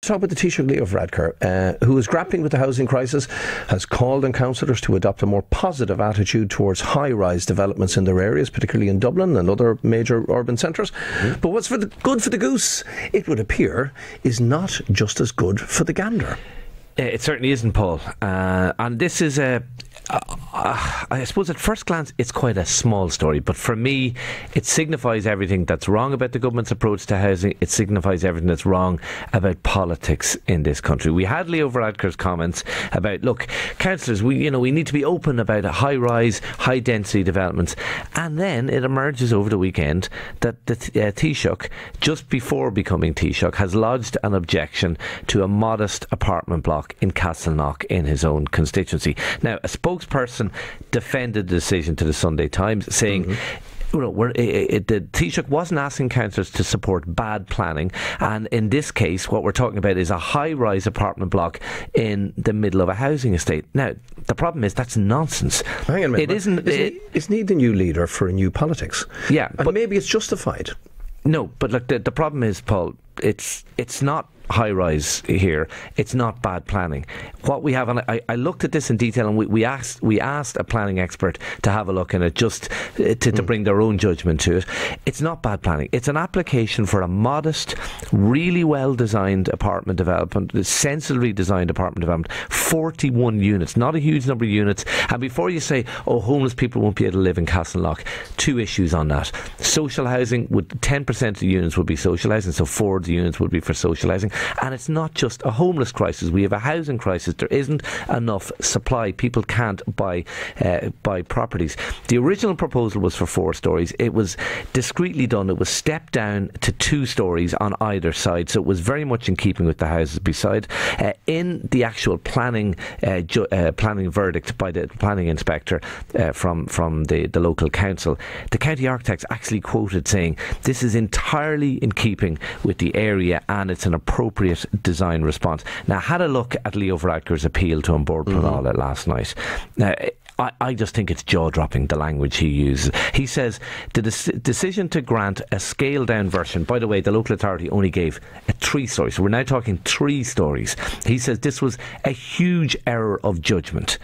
to talk about the Taoiseach Leo Varadkar, who is grappling with the housing crisis, has called on councillors to adopt a more positive attitude towards high-rise developments in their areas, particularly in Dublin and other major urban centres. But what's good for the goose, it would appear, is not just as good for the gander. It certainly isn't, Paul. And this is I suppose at first glance it's quite a small story, but for me it signifies everything that's wrong about the government's approach to housing. It signifies everything that's wrong about politics in this country. We had Leo Varadkar's comments about, look, councillors, we need to be open about high-rise, high-density developments, and then it emerges over the weekend that the Taoiseach, just before becoming Taoiseach, has lodged an objection to a modest apartment block in Castleknock in his own constituency. Now, a spokesperson defended the decision to the Sunday Times, saying the Taoiseach wasn't asking councillors to support bad planning, and in this case what we're talking about is a high-rise apartment block in the middle of a housing estate. Now, the problem is that's nonsense. Hang on a minute. Isn't he the new leader for a new politics? Yeah, but maybe it's justified. No, but look, the problem is, Paul, it's not high rise here. It's not bad planning. What we have, and I looked at this in detail, and we asked a planning expert to have a look in it, just to bring their own judgment to it. It's not bad planning. It's an application for a modest, really well designed apartment development, a sensibly designed apartment development, 41 units, not a huge number of units. And before you say, oh, homeless people won't be able to live in Castleknock, two issues on that. Social housing, 10% of the units would be social housing, so 4 of the units would be for social housing. And it's not just a homeless crisis. We have a housing crisis. There isn't enough supply. People can't buy properties. The original proposal was for 4 stories. It was discreetly done. It was stepped down to 2 stories on either side. So it was very much in keeping with the houses beside. In the actual planning verdict by the planning inspector from the local council, the county architects actually quoted saying, this is entirely in keeping with the area and it's an appropriate design response. Now, I had a look at Leo Varadkar's appeal to An Bord Pleanála last night. Now, I just think it's jaw-dropping, the language he uses. He says the decision to grant a scaled-down version, by the way, the local authority only gave a 3 stories, so we're now talking 3 stories. He says this was a huge error of judgment,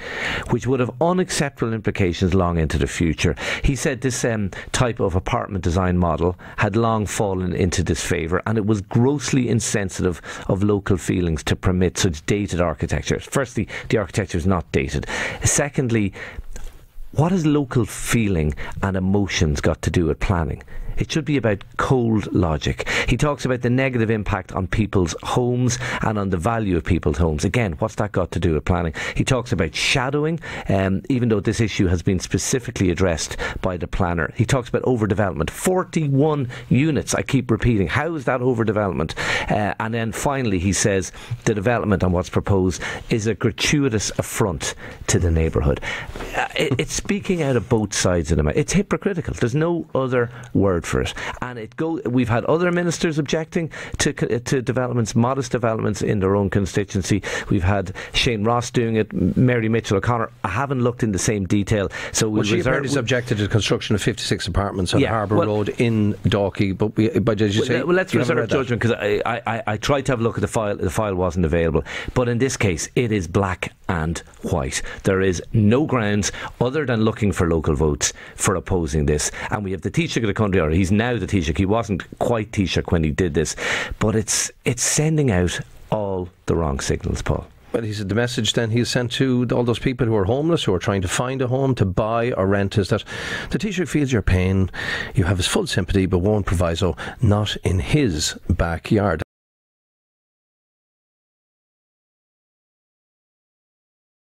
which would have unacceptable implications long into the future. He said this type of apartment design model had long fallen into disfavour, and it was grossly insensitive of local feelings to permit such dated architecture. Firstly, the architecture is not dated. Secondly, what has local feeling and emotions got to do with planning? It should be about cold logic. He talks about the negative impact on people's homes and on the value of people's homes. Again, what's that got to do with planning? He talks about shadowing, even though this issue has been specifically addressed by the planner. He talks about overdevelopment. 41 units, I keep repeating. How is that overdevelopment? And then finally he says the development and what's proposed is a gratuitous affront to the neighbourhood. It's speaking out of both sides of the mouth. It's hypocritical. There's no other word for it. And we've had other ministers objecting to developments, modest developments in their own constituency. We've had Shane Ross doing it, Mary Mitchell O'Connor. I haven't looked in the same detail. So she apparently objected to the construction of 56 apartments on Harbour Road in Dalkey. But let's reserve judgment, because I tried to have a look at the file. The file wasn't available. But in this case, it is black and white. There is no grounds other than looking for local votes for opposing this. And we have the Taoiseach of the country, or he's now the Taoiseach. He wasn't quite Taoiseach when he did this, but it's sending out all the wrong signals, Paul. Well, he said the message then he's sent to all those people who are homeless, who are trying to find a home to buy or rent, is that the Taoiseach feels your pain, you have his full sympathy, but won't proviso, not in his backyard.